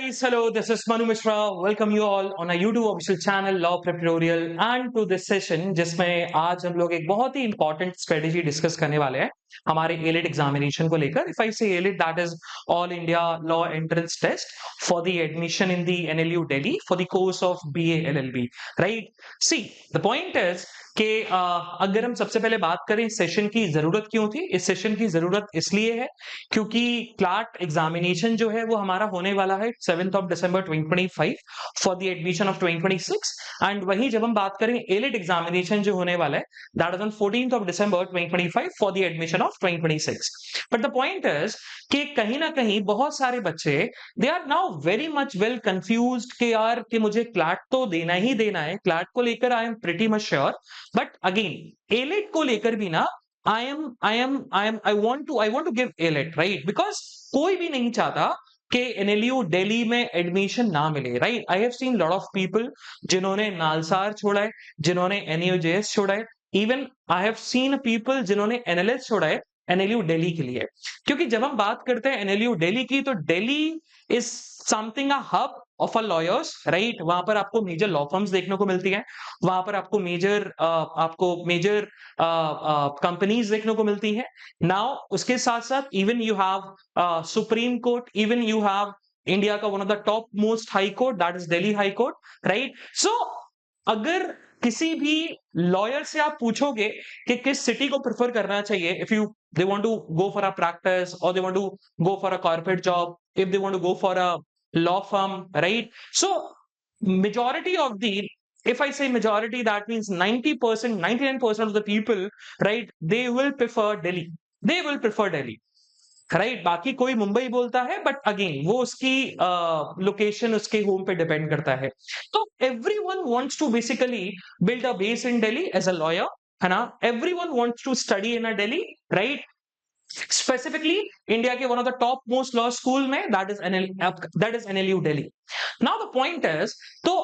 guys, hello, this is Manu Mishra. Welcome you all on our YouTube official channel Law Prep Tutorial and to this session जिसमें आज हम लोग एक बहुत ही important strategy discuss करने वाले हैं हमारे एलिट एग्जामिनेशन को लेकर. If I say AILET, that is all India law entrance test for the admission in the NLU Delhi for the course of BA LLB. Right, see the point is कि अगर हम सबसे पहले बात करें इस सेशन की जरूरत क्यों थी. इस सेशन की जरूरत इसलिए है क्योंकि क्लार्क एग्जामिनेशन जो है वो हमारा होने वाला है 7th of December 2025 for the admission of 2026. And वहीं जब हम बात करें एलिट एग्जामिनेशन जो होने वाला है that is on 14th of December 2025 for the admission of 2026. But the point is कि कहीं ना कहीं बहुत सारे बच्चे they are now very much well confused कि यार कि मुझे क्लार्क तो देना ही देना है. क्लार्क को लेकर I am pretty much sure, but again elite को लेकर भी ना I want to give ALET, right? Because कोई भी नहीं चाहता कि NLU दिल्ली में एडमिशन ना मिले, right? I have seen lot of people जिन्होंने नालसार छोड़ा है, जिन्होंने NUJS छोड़ा है, even I have seen people जिन्होंने NLS छोड़ा है NLU दिल्ली के लिए. क्योंकि जब हम बात करते हैं NLU दिल्ली की तो Delhi is something a hub of a lawyers, right? वहां पर आपको मेजर लॉ फर्म्स देखने को मिलती हैं, वहां पर आपको मेजर कंपनीज देखने को मिलती हैं. नाउ उसके साथ साथ even you have supreme court, even you have India का one of the top most high court, that is Delhi high court, right? So अगर किसी भी लॉयर से आप पूछोगे कि किस सिटी को प्रेफर करना चाहिए, if you they want to go for a practice और they want to go for a corporate job, if they want to go for a law firm, right? So majority of the, if I say majority, that means 90%, 99% of the people, right, they will prefer Delhi. They will prefer Delhi, right? बाकी कोई मुंबई बोलता है, but again वो उसकी location उसके home पे depend करता है. तो everyone wants to basically build a base in Delhi as a lawyer, है ना? Everyone wants to study in a Delhi, right? Specifically India के one of the top most law school में, that is NLU Delhi. Now the point is, तो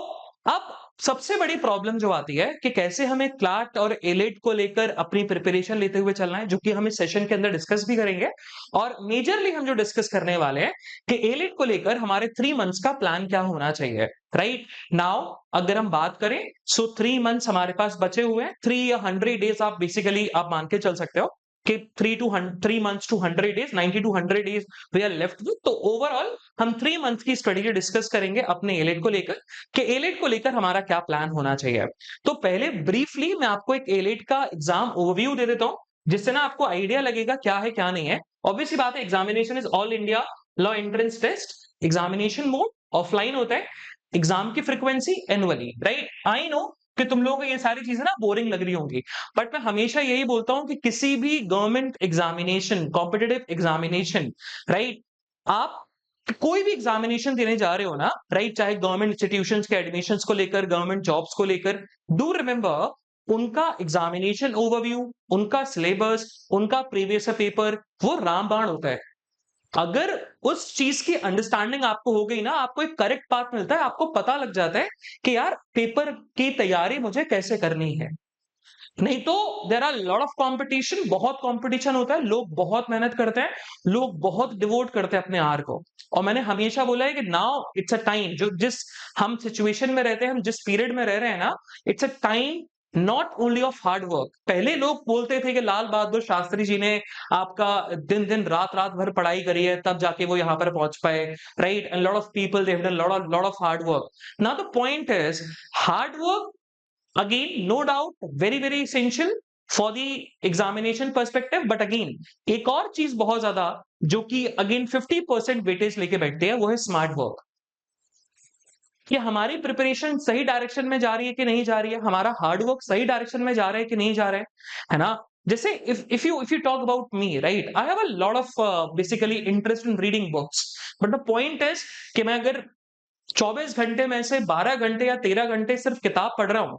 अब सबसे बड़ी problem जो आती है कि कैसे हमें क्लार्क और एलिट को लेकर अपनी प्रिपरेशन लेते हुए चलना है, जो कि हम इस सेशन के अंदर डिस्कस भी करेंगे. और मेजरली हम जो डिस्कस करने वाले हैं कि एलिट को लेकर हमारे 3 मंथ्स का प्लान क्या होना चाहिए, राइट? नाउ अगर हम बात करें सो 3 मंथ्स हमारे पास बचे हुए हैं. 3 या 100 डेज आप बेसिकली आप मान के चल सकते हो कि 3 months to 100 days, 90 to 100 days we are left with. तो ओवरऑल हम 3 मंथ की स्ट्रेटेजी डिस्कस करेंगे अपने एलिट को लेकर कि एलिट को लेकर हमारा क्या प्लान होना चाहिए. तो पहले ब्रीफली मैं आपको एक एलिट का एग्जाम ओवरव्यू दे देता हूं, जिससे ना आपको आइडिया लगेगा क्या है क्या नहीं है. ऑब्वियसली बात है, examination is all India law entrance test. Examination mode offline होता है, एग्जाम की frequency annually, right? I know कि तुम लोगों को ये सारी चीजें ना बोरिंग लग रही होंगी, बट मैं हमेशा यही बोलता हूं कि किसी भी government examination, competitive examination, right, आप कोई भी एग्जामिनेशन देने जा रहे हो ना, राइट, चाहे गवर्नमेंट इंस्टीट्यूशंस के एडमिशंस को लेकर, गवर्नमेंट जॉब्स को लेकर, डू रिमेंबर उनका एग्जामिनेशन ओवरव्यू, उनका सिलेबस, उनका प्रीवियस पेपर वो रामबाण होता है. अगर उस चीज की अंडरस्टैंडिंग आपको हो गई ना, आपको एक करेक्ट पाथ मिलता है, आपको पता लग जाता है कि यार पेपर की तैयारी मुझे कैसे करनी है. नहीं तो there are lot of competition, बहुत कंपटीशन होता है, लोग बहुत मेहनत करते हैं, लोग बहुत डिवोट करते हैं अपने आर को. और मैंने हमेशा बोला है कि नाउ इट्स अ टाइम, जो जिस हम सिचुएशन में रहते हैं, हम जिस पीरियड में रह रहे हैं ना, it's a time not only of hard work. पहले लोग बोलते थे कि लाल बहादुर शास्त्री जी ने आपका दिन दिन रात रात भर पढ़ाई करी है तब जाके वो यहां पर पहुंच पाए, right? And lot of people they have done lot of hard work. Now the point is, hard work again no doubt very essential for the examination perspective, but again एक और चीज बहुत ज्यादा जो कि again 50% वेटेज लेके बैठते हैं वो है स्मार्ट वर्क. कि हमारी प्रिपरेशन सही डायरेक्शन में जा रही है कि नहीं जा रही है, हमारा हार्ड वर्क सही डायरेक्शन में जा रहा है कि नहीं जा रहा है ना? जैसे if you talk about me, right, I have a lot of basically interest in reading books, but the point is कि मैं अगर 24 घंटे में से 12 घंटे या 13 घंटे सिर्फ किताब पढ़ रहा हूं,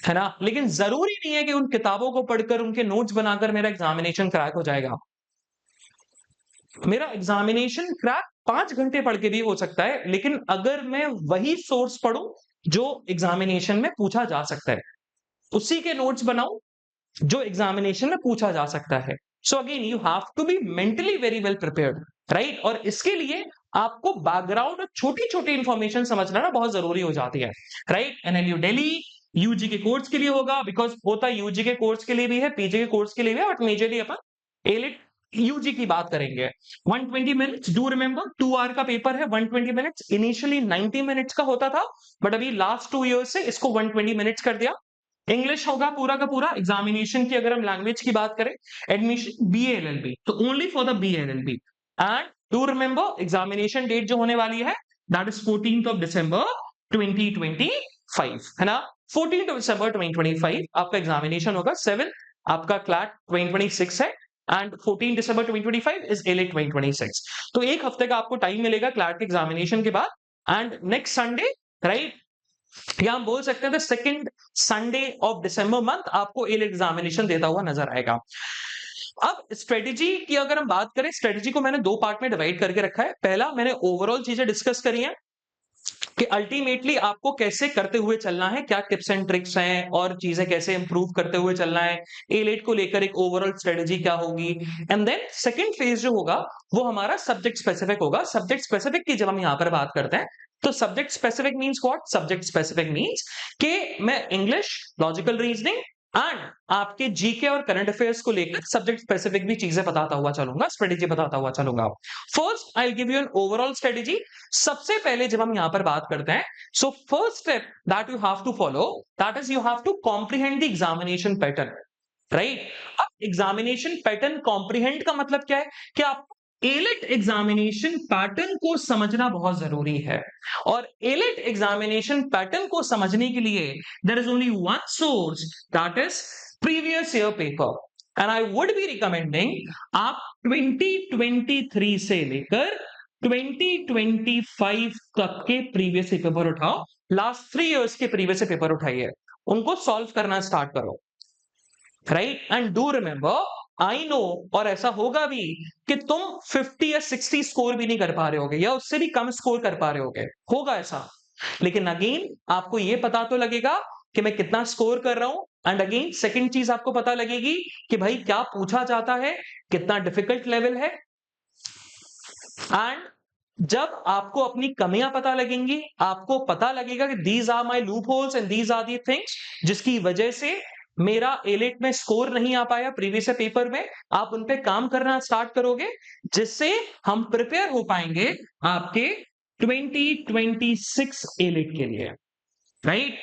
है ना, लेकिन जरूरी नहीं है कि उन किताबों को पढ़कर उनके नोट्स बनाकर मेरा एग्जामिनेशन क्रैक हो जाएगा. मेरा एग्जामिनेशन क्रैक 5 घंटे पढ़ के भी हो सकता है, लेकिन अगर मैं वही सोर्स पढ़ूं जो एग्जामिनेशन में पूछा जा सकता है, उसी के नोट्स बनाऊं जो एग्जामिनेशन में पूछा जा सकता है. So again you have to be mentally very well prepared, right? और इसके लिए आपको बैकग्राउंड और छोटी छोटी इंफॉर्मेशन समझना ना बहुत जरूरी हो जाती है, राइट। एनएलयू दिल्ली यूजी के कोर्स के लिए होगा, बिकॉज होता यूजी के कोर्स के लिए भी है, पीजी के कोर्स के लिए भी है, बट मेजरली अपन एलिट यूजी की बात करेंगे। 120 मिनट्स, डू रिमेंबर 2 आवर का पेपर है। 120 मिनट्स इनिशियली 90 मिनट्स का होता था, बट अभी लास्ट 2 ईयर्स से इसको 120 मिनट्स कर दिया। इंग्लिश होगा पूरा का पूरा। एग्जामिनेशन की अगर हम लैंग्वेज की बात करें, एडमिशन बीए एलएलबी, तो only for the BA LLB. And do remember examination date जो होने वाली है that is 14th of December 2025, है ना। 14th ऑफ दिसंबर 2025 आपका एग्जामिनेशन होगा। 7 आपका क्लैट 2026 है एंड 14 दिसंबर 2025 इज एलिट 2026। तो एक हफ्ते का आपको टाइम मिलेगा क्लैट के एग्जामिनेशन के बाद, एंड नेक्स्ट संडे, राइट, या हम बोल सकते हैं second Sunday of December month आपको एल एग्जामिनेशन देता हुआ नजर आएगा। अब स्ट्रेटेजी की अगर हम बात करें, स्ट्रेटेजी को मैंने 2 पार्ट में डिवाइड करके रखा है। पहला मैंने ओवरऑल चीजें डिस्कस करी हैं कि अल्टीमेटली आपको कैसे करते हुए चलना है, क्या टिप्स एंड ट्रिक्स हैं और चीजें कैसे इंप्रूव करते हुए चलना है, एलेट को लेकर एक ओवरऑल स्ट्रेटेजी क्या होगी। एंड देन सेकंड फेज जो होगा वो हमारा सब्जेक्ट स्पेसिफिक होगा। सब्जेक्ट स्पेसिफिक की जब हम यहां पर बात करते हैं तो subject specific means what? Subject specific means कि मैं इंग्लिश, लॉजिकल रीजनिंग एंड आपके जीके और करंट अफेयर्स को लेकर सब्जेक्ट स्पेसिफिक भी चीजें बताता हुआ चलूंगा, स्ट्रेटेजी बताता हुआ चलूंगा। First I will give you an overall strategy. सबसे पहले जब हम यहां पर बात करते हैं, so first step that you have to follow, that is you have to comprehend the examination pattern, right. अब एग्जामिनेशन पैटर्न कॉम्प्रिहेंड का मतलब क्या है कि आप एलिट एग्जामिनेशन पैटर्न को समझना बहुत जरूरी है। और एलिट एग्जामिनेशन पैटर्न को समझने के लिए there is only one source, that is previous year paper. And I would be recommending आप 2023 से लेकर 2025 तक के प्रीवियस पेपर उठाओ, लास्ट 3 इयर्स के प्रीवियस पेपर उठाइए, उनको सॉल्व करना स्टार्ट करो, right. And do remember, I know, और ऐसा होगा भी कि तुम 50 या 60 स्कोर भी नहीं कर पा रहे होगे या उससे भी कम स्कोर कर पा रहे होगे, होगा ऐसा। लेकिन अगेन आपको ये पता तो लगेगा कि मैं कितना स्कोर कर रहा हूं। एंड अगेन सेकंड चीज आपको पता लगेगी कि भाई क्या पूछा जाता है, कितना डिफिकल्ट लेवल है। एंड जब आपको अपनी कमियां पता लगेंगी, आपको पता लगेगा कि these are my loopholes and these are the things जिसकी वजह से मेरा एलिट में स्कोर नहीं आ पाया प्रीवियस पेपर में, आप उन पे काम करना स्टार्ट करोगे, जिससे हम प्रिपेयर हो पाएंगे आपके 2026 एलिट के लिए, राइट।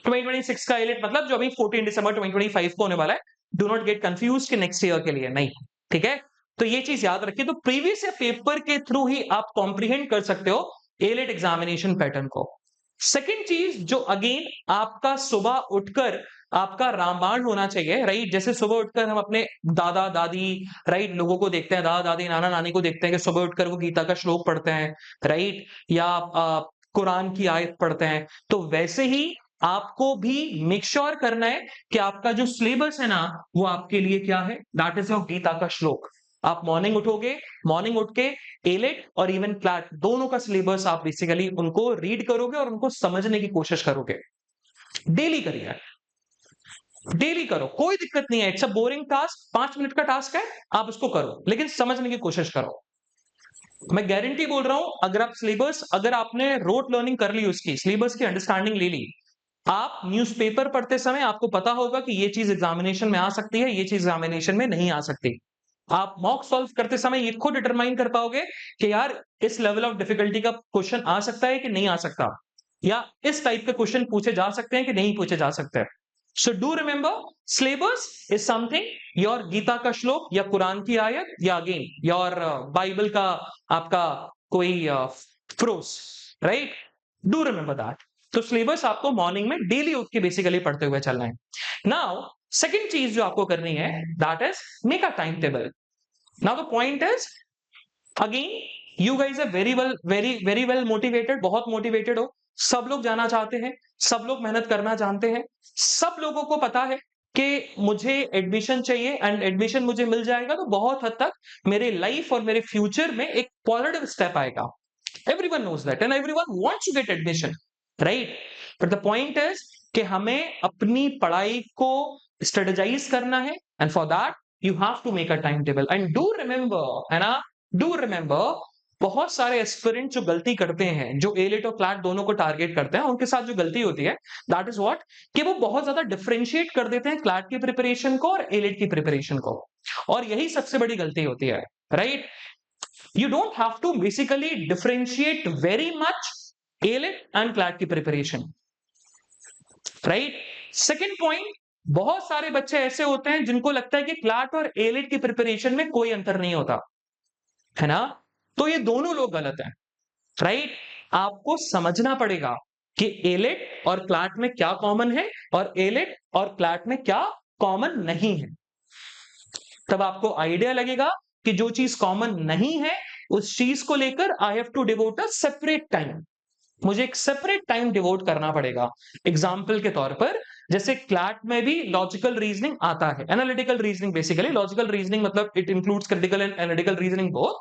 2026 का एलिट मतलब जो अभी 14 दिसंबर 2025 को होने वाला है। डू नॉट गेट कंफ्यूज कि नेक्स्ट ईयर के लिए नहीं, ठीक है। तो ये चीज याद रखिए। तो प्रीवियस पेपर के थ्रू ही आप कॉम्प्रिहेंड कर सकते हो एलिट एग्जामिनेशन पैटर्न को। सेकंड चीज जो अगेन आपका सुबह उठकर आपका रामायण होना चाहिए, राइट। जैसे सुबह उठकर हम अपने दादा दादी, राइट, लोगों को देखते हैं, दादा दादी नाना नानी को देखते हैं कि सुबह उठकर वो गीता का श्लोक पढ़ते हैं, राइट, या कुरान की आयत पढ़ते हैं। तो वैसे ही आपको भी मेक श्योर करना है कि आपका जो सिलेबस है ना वो आपके लिए क्या है, दैट इज योर गीता का श्लोक। आप मॉर्निंग उठोगे, मॉर्निंग उठ के एलेट और इवन क्लैट दोनों का सिलेबस आप बेसिकली उनको रीड करोगे और उनको समझने की कोशिश करोगे। डेली करिए, डेली करो, कोई दिक्कत नहीं है। It's a boring task, 5 minute का टास्क है, आप उसको करो लेकिन समझने की कोशिश करो। मैं गारंटी बोल रहा हूं, अगर आप सिलेबस, अगर आपने रोट लर्निंग कर ली, उसकी सिलेबस की अंडरस्टैंडिंग ले ली, आप न्यूज़पेपर पढ़ते समय आपको पता होगा कि ये चीज एग्जामिनेशन में आ सकती है, ये चीज एग्जामिनेशन में नहीं आ सकती। आप मॉक सॉल्व करते समय ये खुद डिटरमाइन कर पाओगे कि यार इस लेवल ऑफ डिफिकल्टी का क्वेश्चन आ सकता है कि नहीं आ सकता, या इस टाइप के क्वेश्चन पूछे जा सकते हैं कि नहीं पूछे जा सकते। So do remember, syllabus is something, your Gita का श्लोक या कुरान की आयत या अगेन योर बाइबल का आपका कोई Frost, right. Do remember that. तो सिलेबस आपको मॉर्निंग में डेली उठ के बेसिकली पढ़ते हुए चलना है। नाउ सेकंड चीज जो आपको करनी है that is make a time table. Now the point is again you guys are very well motivated, बहुत मोटिवेटेड हो, सब लोग जाना चाहते हैं, सब लोग मेहनत करना जानते हैं, सब लोगों को पता है कि मुझे एडमिशन चाहिए एंड एडमिशन मुझे मिल जाएगा तो बहुत हद तक मेरे लाइफ और मेरे फ्यूचर में एक पॉजिटिव स्टेप आएगा। Everyone knows that and everyone wants to get admission, right. But the point is कि हमें अपनी पढ़ाई को स्ट्रेटेजाइज करना है and for that you have to make a timetable and do remember, है ना, do remember बहुत सारे एस्पिरेंट जो गलती करते हैं, जो एलिट और क्लैट दोनों को टारगेट करते हैं, उनके साथ जो गलती होती है दैट इज व्हाट, कि वो बहुत ज्यादा डिफरेंशिएट कर देते हैं क्लैट की प्रिपरेशन को और एलिट की प्रिपरेशन को, और यही सबसे बड़ी गलती होती है, right? You don't have to basically differentiate very much ALET and CLAT की preparation, right? Second point, बहुत सारे बच्चे ऐसे होते हैं जिनको लगता है कि क्लैट और एलिट की प्रिपरेशन में कोई अंतर नहीं होता है ना, तो ये दोनों लोग गलत हैं, राइट? आपको समझना पड़ेगा कि एलिट और क्लैट में क्या कॉमन है और एलिट और क्लैट में क्या कॉमन नहीं है, तब आपको आइडिया लगेगा कि जो चीज कॉमन नहीं है उस चीज को लेकर I have to devote a separate time, मुझे एक सेपरेट टाइम डिवोट करना पड़ेगा। एग्जाम्पल के तौर पर, जैसे क्लैट में भी लॉजिकल रीजनिंग आता है, analytical reasoning, basically logical reasoning मतलब it includes critical and analytical reasoning both.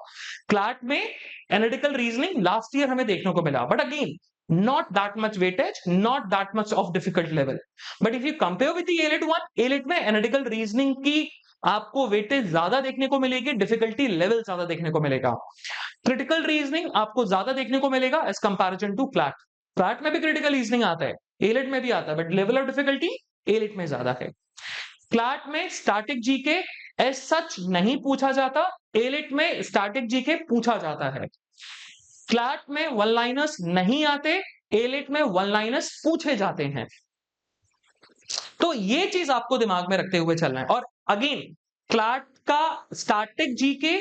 CLAT में एनालिटिकल रीजनिंग लास्ट ईयर हमें देखने को मिला, but again not that much weightage, not that much of difficult level, but if you compare with the ALET one, ALET में analytical reasoning की आपको weightage ज्यादा देखने को मिलेगी, डिफिकल्टी लेवल ज्यादा देखने को मिलेगा। क्रिटिकल रीजनिंग आपको ज्यादा देखने को मिलेगा as comparison to CLAT. CLAT में भी क्रिटिकल रीजनिंग आता है, एलिट में भी आता है, but level of difficulty elite में ज्यादा है। क्लैट में स्टैटिक जीके एज सच नहीं पूछा जाता, एलिट में स्टैटिक जीके पूछा जाता है। क्लैट में वन लाइनर्स नहीं आते, एलिट में वन लाइनर्स पूछे जाते हैं। तो ये चीज आपको दिमाग में रखते हुए चलना है। और अगेन क्लैट का static GK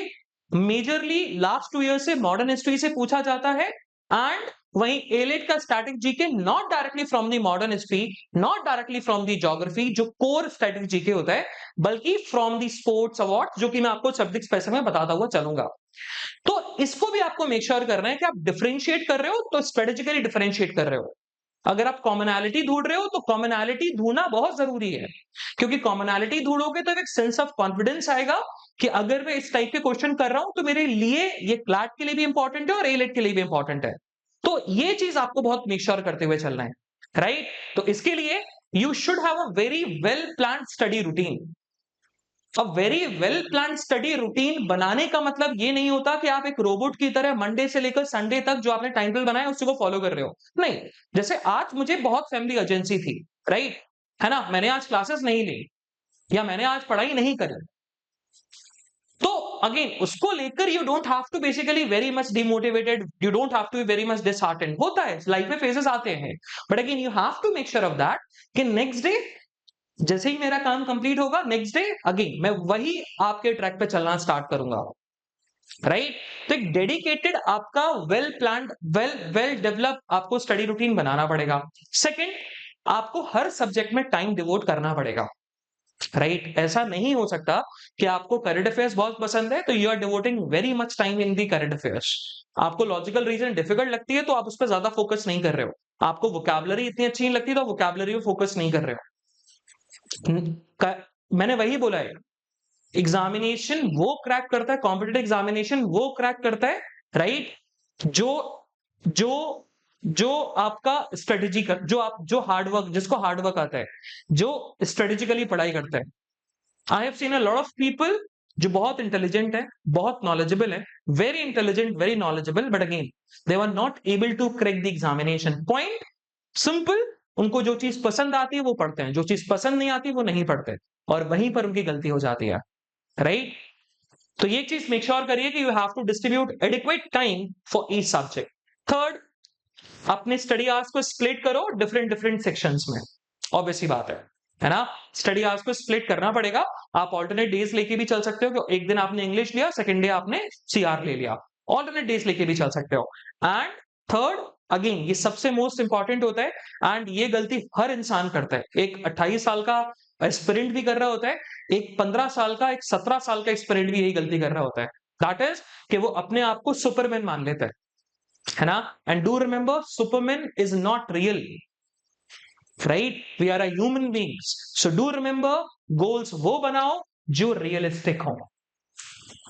majorly last 2 year से मॉडर्न हिस्ट्री से पूछा जाता है, एंड वहीं एलिट का static GK not directly from the modern history, not directly from the geography जो कोर स्टैटिक जीके होता है, बल्कि फ्रॉम द स्पोर्ट्स अवार्ड, जो कि मैं आपको सब्जेक्ट स्पेसिफिक में बताता हुआ चलूंगा। तो इसको भी आपको मेक श्योर करना है कि आप डिफरेंशिएट कर रहे हो तो स्ट्रेटेजिकली डिफरेंशिएट कर रहे हो। अगर आप कॉमनैलिटी ढूंढ रहे हो तो कॉमनैलिटी ढूंढना बहुत जरूरी है, क्योंकि कॉमनैलिटी ढूंढोगे तो एक सेंस ऑफ कॉन्फिडेंस आएगा कि अगर मैं इस टाइप के क्वेश्चन कर रहा हूं तो मेरे लिए ये क्लैट के लिए भी इंपॉर्टेंट है और एलिट के लिए भी इंपॉर्टेंट है। तो ये चीज आपको बहुत मेक श्योर करते हुए चलना है, राइट? तो इसके लिए you should have a very well plan study routine. अब very well plan study routine बनाने का मतलब ये नहीं होता कि आप एक रोबोट की तरह मंडे से लेकर संडे तक जो आपने टाइम टेबल बनाया उसी को फॉलो कर रहे हो, नहीं। जैसे आज मुझे बहुत फैमिली अर्जेंसी थी, राइट, है ना, मैंने आज क्लासेस नहीं ली या मैंने आज पढ़ाई नहीं करी, तो अगेन उसको लेकर you don't have to basically very much demotivated, you don't have to be very much disheartened. होता है, लाइफ में फेजेस आते हैं, but again you have to make sure of that कि नेक्स्ट डे जैसे ही मेरा काम कंप्लीट होगा, नेक्स्ट डे अगेन मैं वही आपके ट्रैक पे चलना स्टार्ट करूंगा, राइट? तो एक डेडिकेटेड आपका वेल प्लान्ड, वेल डेवलप आपको स्टडी रूटीन बनाना पड़ेगा। सेकंड, आपको हर सब्जेक्ट में टाइम डिवोट करना पड़ेगा, राइट? ऐसा नहीं हो सकता कि आपको करंट अफेयर्स बहुत पसंद है तो you are devoting very much time in the current affairs. आपको लॉजिकल रीजन डिफिकल्ट लगती है तो आप उस पर ज्यादा फोकस नहीं कर रहे हो। आपको वोकैबुलरी इतनी अच्छी नहीं लगती है तो वोकैबुलरी पे फोकस नहीं कर रहे हो। मैंने वही बोला है, एग्जामिनेशन वो क्रैक करता है, कॉम्पिटिटिव एग्जामिनेशन वो क्रैक करता है, राइट, जो जो जो आपका स्ट्रेटेजी कर, जो हार्डवर्क, जिसको हार्डवर्क आता है, जो स्ट्रेटेजिकली पढ़ाई करता है। I have seen a lot of people जो बहुत इंटेलिजेंट है, बहुत नॉलेजेबल है, very intelligent, very knowledgeable, but again they were not able to crack the examination. Point simple, उनको जो चीज पसंद आती है वो पढ़ते हैं, जो चीज पसंद नहीं आती वो नहीं पढ़ते, और वहीं पर उनकी गलती हो जाती है, राइट? तो ये चीज मेक श्योर करिए कि you have to distribute adequate time for each subject. Third, अपने स्टडी आवर्स को स्प्लिट करो डिफरेंट डिफरेंट सेक्शंस में, ऑब्वियसली बात है ना? स्टडी आवर्स को स्प्लिट करना पड़ेगा। आप ऑल्टरनेट डेज लेके भी चल सकते हो कि एक दिन आपने इंग्लिश लिया, सेकंड डे आपने सीआर ले लिया, ऑल्टरनेट डेज लेके भी चल सकते हो। एंड थर्ड, अगेन ये सबसे मोस्ट इंपॉर्टेंट होता है, एंड ये गलती हर इंसान करता है। एक 28 साल का एस्पिरेंट भी कर रहा होता है, एक 15 साल का, एक 17 साल का एस्पिरेंट भी यही गलती कर रहा होता है, दैट इज कि वो अपने आप को सुपरमैन मान लेता है ना? And do remember, superman is not real, right? We are a human beings, so do remember, goals वो बनाओ जो रियलिस्टिक हो,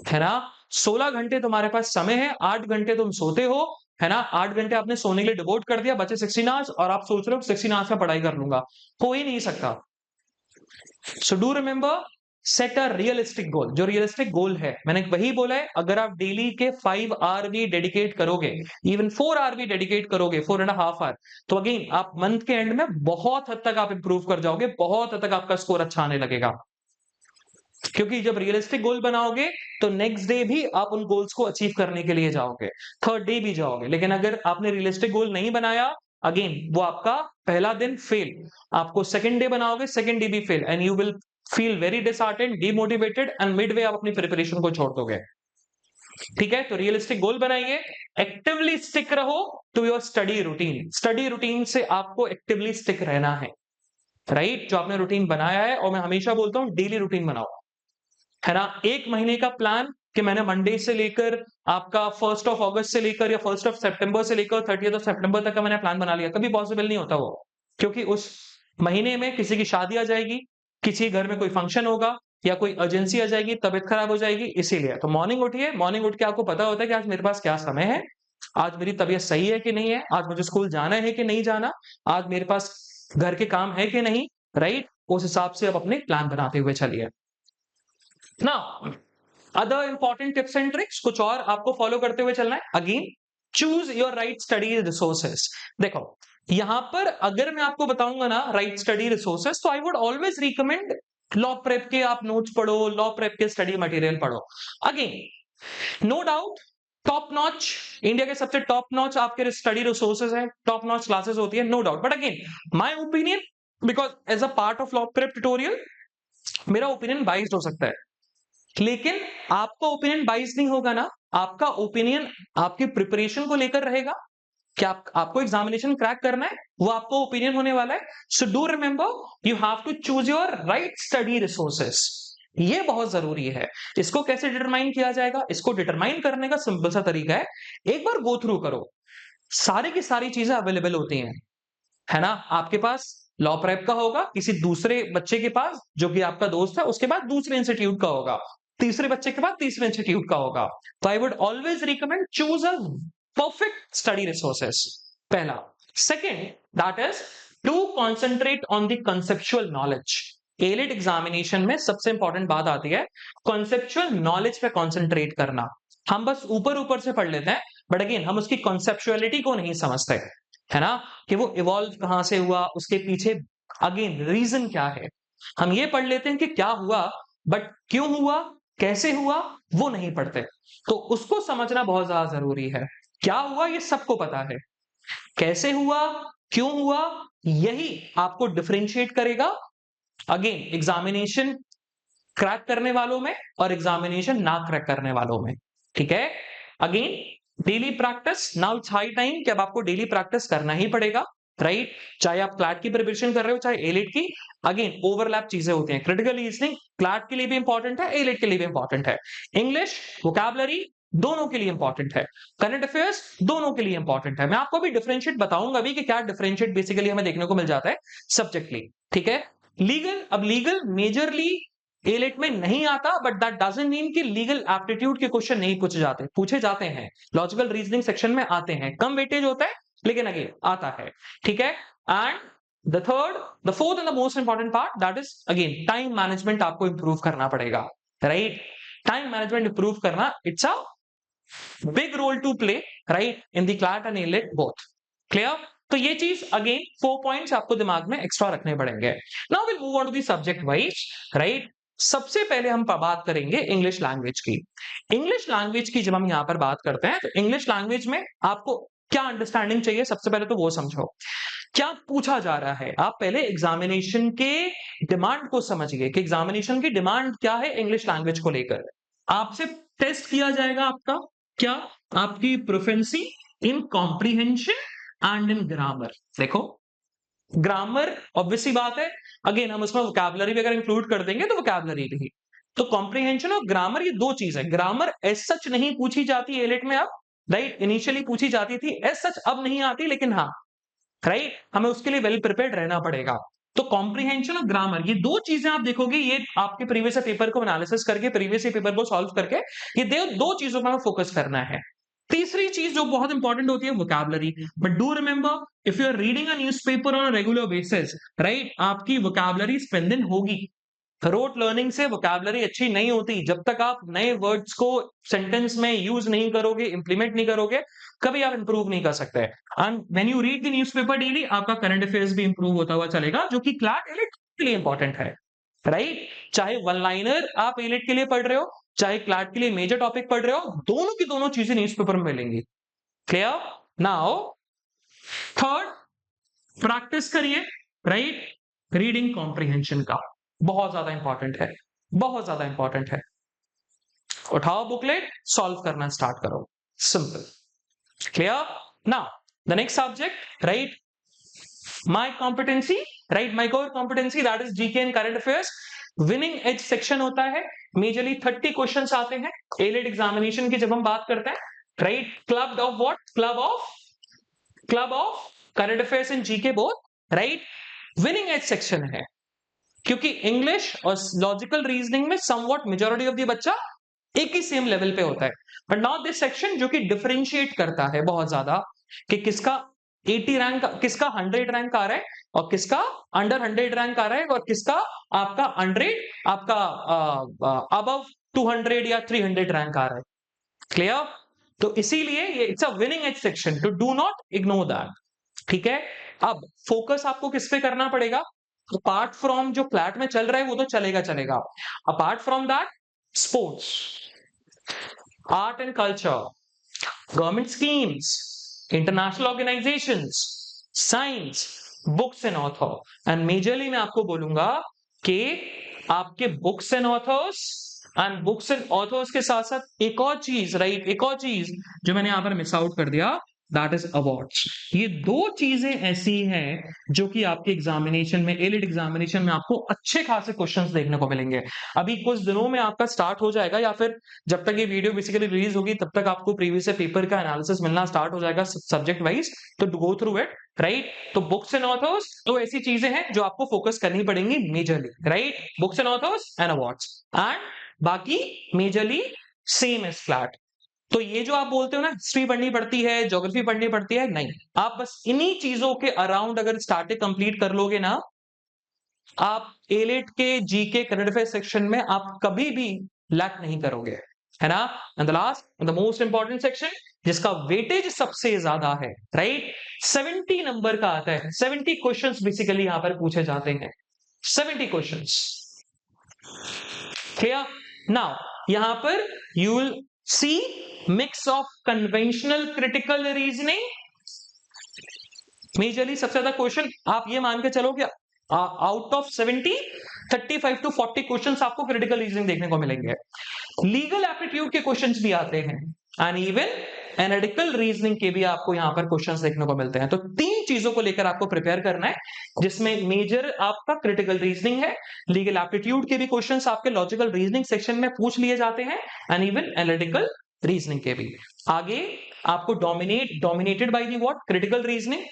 है ना? 16 घंटे तुम्हारे पास समय है, 8 घंटे तुम सोते हो, है ना? 8 घंटे आपने सोने के लिए डिवोट कर दिया, बचे 16 आवर्स, और आप सोच रहे हो 16 आवर्स में पढ़ाई कर लूंगा, हो ही नहीं सकता। सो do remember, set a realistic गोल। जो रियलिस्टिक गोल है, मैंने वही बोला है, अगर आप डेली के 5 आवर भी डेडिकेट करोगे, इवन 4 आवर भी डेडिकेट करोगे, 4.5 आवर, तो अगेन आप मंथ के एंड में बहुत हद तक आप इंप्रूव कर जाओगे, बहुत हद तक आपका स्कोर अच्छा आने लगेगा। क्योंकि जब रियलिस्टिक गोल बनाओगे तो नेक्स्ट डे भी आप उन गोल्स को अचीव करने के लिए जाओगे, थर्ड डे भी जाओगे। लेकिन अगर आपने रियलिस्टिक गोल नहीं बनाया, अगेन वो आपका पहला दिन फेल, आपको सेकंड डे बनाओगे, सेकंड डे भी fail, and you will feel very disheartened, demotivated, and Midway आप अपनी प्रिपरेशन को छोड़ दोगे। ठीक है, तो रियलिस्टिक गोल बनाइए, एक्टिवली स्टिक रहो to your study routine. Study routine से आपको एक्टिवली स्टिक रहना है, राइट? जो आपने रूटीन बनाया है, और मैं हमेशा बोलता हूं डेली रूटीन बनाओ, है ना? 1 महीने का प्लान कि मैंने मंडे से लेकर आपका 1st ऑफ अगस्त से लेकर या 1st ऑफ सितंबर से लेकर 30th ऑफ सितंबर तक का मैंने प्लान बना लिया, कभी पॉसिबल नहीं होता वो। क्योंकि उस महीने में किसी की शादी आ जाएगी, किसी घर में कोई फंक्शन होगा, या कोई अर्जेंसी आ जाएगी, तबीयत खराब हो जाएगी, इसीलिए। तो मॉर्निंग उठिए, मॉर्निंग उठ के आपको पता होता है कि आज मेरे पास क्या समय है, आज मेरी तबीयत सही है कि नहीं है, आज मुझे स्कूल जाना है कि नहीं जाना, आज मेरे पास घर के काम है कि नहीं, राइट? उस हिसाब से आप अपने प्लान बनाते हुए चलिए। Now other important tips and tricks, कुछ और आपको फॉलो करते हुए चलना है। Again, choose your right study resources. देखो, यहां पर अगर मैं आपको बताऊंगा ना राइट स्टडी रिसोर्सेस, तो I would always recommend law prep के आप नोट्स पढ़ो, लॉ प्रेप के स्टडी मटेरियल पढ़ो। Again, no doubt, top notch, India के सबसे टॉप नॉच आपके स्टडी रिसोर्सेज है, टॉप नॉच क्लासेस होती है, no doubt. But again, my opinion, because as a part of law prep tutorial, मेरा opinion biased हो सकता है, लेकिन आपका ओपिनियन बाइस नहीं होगा ना, आपका ओपिनियन आपकी प्रिपरेशन को लेकर रहेगा कि आपको एग्जामिनेशन क्रैक करना है, वो आपका ओपिनियन होने वाला है। So do remember, you have to choose your right study resources. ये बहुत जरूरी है। इसको कैसे डिटरमाइन किया जाएगा? इसको डिटरमाइन करने का सिंपल सा तरीका है, एक बार गो थ्रू करो, सारी की सारी चीजें अवेलेबल होती हैं, है ना? आपके पास लॉ प्रेप का होगा, किसी दूसरे बच्चे के पास जो कि आपका दोस्त है, उसके पास दूसरे इंस्टीट्यूट का होगा, तीसरे बच्चे के पास तीसरे इंस्टीट्यूट का होगा। तो I would always recommend choose a perfect study resources, पहला। Second, that is to concentrate on the conceptual knowledge. Elite examination में सबसे इंपॉर्टेंट बात आती है कॉन्सेप्चुअल नॉलेज पे कॉन्सेंट्रेट करना। हम बस ऊपर ऊपर से पढ़ लेते हैं, बट अगेन हम उसकी कॉन्सेप्चुअलिटी को नहीं समझते, है ना? कि वो इवॉल्व कहां से हुआ, उसके पीछे अगेन रीजन क्या है। हम ये पढ़ लेते हैं कि क्या हुआ, बट क्यों हुआ, कैसे हुआ, वो नहीं पढ़ते। तो उसको समझना बहुत ज्यादा जरूरी है। क्या हुआ ये सबको पता है, कैसे हुआ, क्यों हुआ, यही आपको डिफरेंशिएट करेगा अगेन एग्जामिनेशन क्रैक करने वालों में और एग्जामिनेशन ना क्रैक करने वालों में। ठीक है, again daily practice, now it's high time कि अब आपको डेली प्रैक्टिस करना ही पड़ेगा, राइट? चाहे आप क्लैट की प्रिपरेशन कर रहे हो, चाहे एलिट की। अगेन ओवरलैप चीजें होती हैं, क्रिटिकल रीजनिंग क्लैट के लिए भी इंपॉर्टेंट है, एलिट के लिए भी इंपॉर्टेंट है, इंग्लिश वोकैबुलरी दोनों के लिए इंपॉर्टेंट है, करंट अफेयर्स दोनों के लिए इंपॉर्टेंट है। मैं आपको भी डिफरेंशिएट बताऊंगा भी कि क्या डिफरेंशिएट बेसिकली हमें देखने को मिल जाता है सब्जेक्टली। ठीक है, लीगल, अब लीगल मेजरली एलिट में नहीं आता, बट दैट डजंट मीन कि लीगल एप्टीट्यूड के क्वेश्चन नहीं पूछे जाते हैं, लॉजिकल रीजनिंग सेक्शन में आते हैं, कम वेटेज होता है लेकिन अगेन आता है। ठीक है, and the fourth and the most important part, that is again time management आपको इंप्रूव करना पड़ेगा, राइट? टाइम मैनेजमेंट इंप्रूव करना, it's a big role to play, right, in the CLAT and AILET both. Clear? तो ये चीज again 4 points आपको दिमाग में एक्स्ट्रा रखने पड़ेंगे। Now will move on to the subject wise, right? सबसे पहले हम बात करेंगे इंग्लिश लैंग्वेज की। इंग्लिश लैंग्वेज की जब हम यहां पर बात करते हैं, तो इंग्लिश लैंग्वेज में आपको क्या अंडरस्टैंडिंग चाहिए, सबसे पहले तो वो समझो क्या पूछा जा रहा है। आप पहले एग्जामिनेशन के डिमांड को समझिए कि एग्जामिनेशन की डिमांड क्या है इंग्लिश लैंग्वेज को लेकर। आपसे टेस्ट किया जाएगा आपका क्या, आपकी proficiency in comprehension and in grammar. देखो, ग्रामर ऑब्वियस सी बात है, अगेन हम उसमें वोकैबुलरी भी अगर इंक्लूड कर देंगे तो वोकैबुलरी भी। तो कॉम्प्रिहेंशन और ग्रामर, ये दो चीज है। ग्रामर एज सच नहीं पूछी जाती एलिट में अब, राइट? इनिशियली पूछी जाती थी, एज सच अब नहीं आती, लेकिन हाँ, राइट, हमें उसके लिए वेल प्रिपेयर्ड रहना पड़ेगा। तो कॉम्प्रिहेंशन और ग्रामर, ये दो चीजें आप देखोगे, ये आपके प्रीवियस पेपर को एनालिसिस करके, प्रीवियस पेपर को सॉल्व करके, ये दो चीजों पर फोकस करना है। तीसरी चीज जो बहुत इंपॉर्टेंट होती है, vocabulary. But do remember, if you are reading a newspaper on a regular basis, right, आपकी वोकैबुलरी स्ट्रेंथन होगी, रोट लर्निंग से वोकैबुलरी अच्छी नहीं होती जब तक आप नए वर्ड्स को सेंटेंस में यूज नहीं करोगे, इंप्लीमेंट नहीं करोगे, कभी आप इंप्रूव नहीं कर सकते। And when you read the newspaper daily, आपका करंट अफेयर्स भी इंप्रूव होता हुआ चलेगा, जो कि क्लैट एलिट के लिए इंपॉर्टेंट है, राइट? चाहे वन लाइनर आप एलिट के लिए पढ़ रहे हो, चाहे क्लैट के लिए मेजर टॉपिक पढ़ रहे हो, दोनों की दोनों चीजें न्यूज़पेपर में मिलेंगी। क्लियर? नाउ थर्ड, प्रैक्टिस करिए, राइट? रीडिंग कॉम्प्रिहेंशन का बहुत ज्यादा इंपॉर्टेंट है, बहुत ज्यादा इंपॉर्टेंट है। उठाओ बुकलेट, सॉल्व करना स्टार्ट करो, simple. Clear? Now the next subject, right? My competency, right? My core competency, that is GK and current affairs. Winning edge section होता है, मेजरली 30 क्वेश्चंस आते हैं एलिट एग्जामिनेशन की जब हम बात करते हैं, right? Club of what? Club of current affairs and GK both, right? Winning edge section है क्योंकि इंग्लिश और लॉजिकल रीजनिंग में समवॉट मेजॉरिटी ऑफ द बच्चा एक ही सेम लेवल पे होता है, बट नॉट दिस सेक्शन जो कि डिफरेंशिएट करता है बहुत ज्यादा कि किसका 80 रैंक, किसका 100 रैंक आ रहा है और किसका अंडर 100 रैंक आ रहा है, और किसका आपका 100, आपका अबव 200 या 300 रैंक आ रहा है। क्लियर? तो इसीलिए ये it's a winning edge section, तो डू नॉट इग्नोर दैट। ठीक है? अब फोकस आपको किस पे करना पड़ेगा? अपार्ट फ्रॉम जो क्लैट में चल रहा है वो तो चलेगा, apart from that sports, art and culture, government schemes, international organisations, science, books and author. And majorly मैं आपको बोलूंगा कि आपके बुक्स एंड ऑथर्स के साथ साथ एक और चीज, राइट? एक और चीज जो मैंने यहां पर मिस आउट कर दिया, दैट इज अवार्ड्स। ये दो चीजें ऐसी हैं जो कि आपके एग्जामिनेशन में, एलिट एग्जामिनेशन में आपको अच्छे खासे क्वेश्चंस देखने को मिलेंगे। अभी कुछ दिनों में आपका स्टार्ट हो जाएगा, या फिर जब तक ये वीडियो बेसिकली रिलीज होगी तब तक आपको प्रीवियस पेपर का एनालिसिस मिलना स्टार्ट हो जाएगा सब्जेक्ट वाइज, तो गो थ्रू इट, राइट? तो बुक्स एंड ऑथर्स तो ऐसी चीजें हैं जो आपको फोकस करनी पड़ेंगी majorly, right? Books and authors and awards, and बाकी मेजरली सेम इज फ्लैट। तो ये जो आप बोलते हो ना हिस्ट्री पढ़नी पड़ती है, ज्योग्राफी पढ़नी पड़ती है, नहीं, आप बस इन्हीं चीजों के अराउंड अगर स्टार्टिंग कंप्लीट कर लोगे ना, आप एलिट के जीके करंट अफेयर सेक्शन में आप कभी भी लैक नहीं करोगे, है ना? And the last and the most important section जिसका वेटेज सबसे ज्यादा है, राइट? 70 नंबर का आता है, 70 क्वेश्चंस बेसिकली यहां पर पूछे जाते हैं, 70 क्वेश्चंस। क्लियर? नाउ यहां पर you will see mix of conventional critical reasoning. Majorly सबसे ज्यादा क्वेश्चन आप ये मान के चलो कि आउट ऑफ 70, 35 to 40 क्वेश्चंस आपको क्रिटिकल रीजनिंग देखने को मिलेंगे। लीगल एप्टीट्यूड के क्वेश्चंस भी आते हैं, एंड इवन एनालिटिकल रीजनिंग के भी आपको यहां पर क्वेश्चंस देखने को मिलते हैं। तो तीन चीजों को लेकर आपको प्रिपेयर करना है, जिसमें मेजर आपका क्रिटिकल रीजनिंग है, लीगल एप्टीट्यूड के भी क्वेश्चंस आपके लॉजिकल रीजनिंग सेक्शन में पूछ लिए जाते हैं, एंड इवन एनालिटिकल रीजनिंग के भी। आगे आपको dominated by the what? Critical reasoning.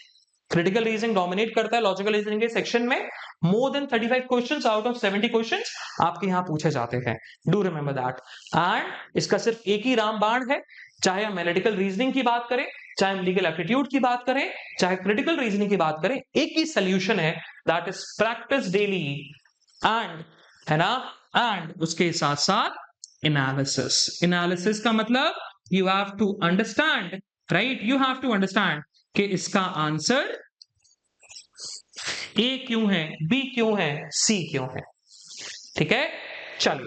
Critical reasoning dominate करता है लॉजिकल रीजनिंग के सेक्शन में। More than 35 questions out of 70 questions आपके यहां पूछे जाते हैं, डू रिमेंबर दैट। एंड इसका सिर्फ एक ही रामबाण है, चाहे हम एनालिटिकल रीजनिंग की बात करें, चाहे हम लीगल एप्टीट्यूड की बात करें, चाहे क्रिटिकल रीजनिंग की बात करें, एक ही सोल्यूशन है, that is practice daily, and है ना, एंड उसके साथ साथ एनालिसिस का मतलब you have to understand, right? You have to understand कि इसका आंसर ए क्यों है, बी क्यों है, सी क्यों है। ठीक है? चलिए,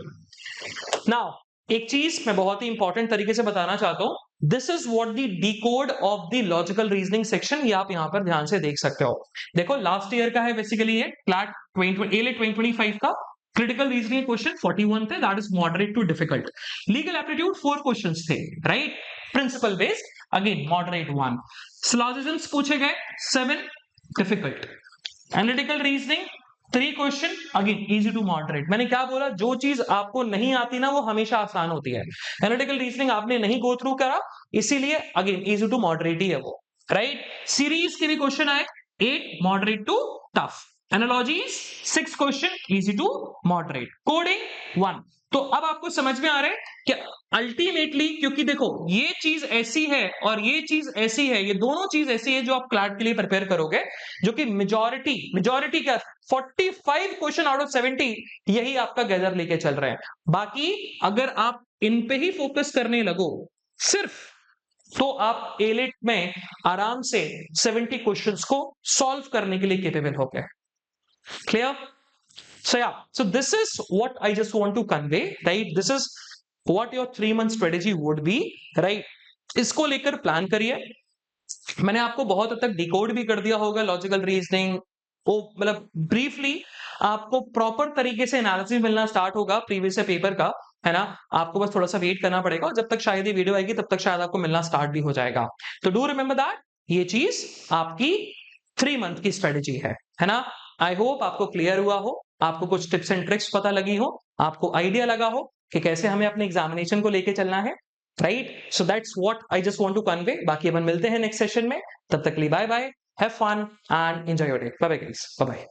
नाउ एक चीज मैं बहुत ही इंपॉर्टेंट तरीके से बताना चाहता हूं, this is what the decode of the logical reasoning section. ये आप यहां पर ध्यान से देख सकते हो। देखो लास्ट ईयर का है बेसिकली, ये क्लैट 2025 का क्रिटिकल रीजनिंग क्वेश्चन 41 थे, that is moderate to difficult. Legal aptitude 4 questions थे, right? Principle based, again moderate 1। Syllogisms पूछे गए 7, difficult. Analytical reasoning 3 question, again easy to moderate. मैंने क्या बोला, जो चीज आपको नहीं आती ना वो हमेशा आसान होती है। एनालिटिकल रीजनिंग आपने नहीं गो थ्रू करा, इसीलिए अगेन इजी टू मॉडरेट ही है वो, राइट? सीरीज के भी क्वेश्चन आए 8, moderate to tough. Analogies 6 question, easy to moderate. Coding 1, तो अब आपको समझ में आ रहा है कि अल्टीमेटली, क्योंकि देखो ये चीज ऐसी है और ये चीज ऐसी है, ये दोनों चीज ऐसी है जो आप क्लैट के लिए प्रिपेयर करोगे, जो कि मेजॉरिटी क्या 45 क्वेश्चन आउट ऑफ 70 यही आपका गैदर लेके चल रहे हैं। बाकी अगर आप इन पे ही फोकस करने लगो सिर्फ, तो आप एलिट में आराम से 70 क्वेश्चंस को सॉल्व करने के लिए केपेबल हो गए। Clear? So yeah, so this is what I just want to convey, right? This is what your 3 month strategy would be, right? इसको लेकर प्लान करिए। मैंने आपको बहुत हद तक डिकोड भी कर दिया होगा, लॉजिकल रीजनिंग वो मतलब ब्रीफली आपको प्रॉपर तरीके से एनालिसिस मिलना स्टार्ट होगा प्रीवियस पेपर का, है ना। आपको बस थोड़ा सा वेट करना पड़ेगा और जब तक शायद ये वीडियो आएगी तब तक शायद आपको मिलना स्टार्ट भी हो जाएगा। तो डू रिमेंबर दैट ये चीज आपकी 3 मंथ की स्ट्रेटेजी है ना। आई होप आपको क्लियर हुआ हो, आपको कुछ टिप्स एंड ट्रिक्स पता लगी हो, आपको आइडिया लगा हो कि कैसे हमें अपने एग्जामिनेशन को लेके चलना है, right. So that's what I just want to convey. बाकी अपन मिलते हैं नेक्स्ट सेशन में, तब तक के लिए bye bye, have fun and enjoy your day. Bye bye guys, bye bye.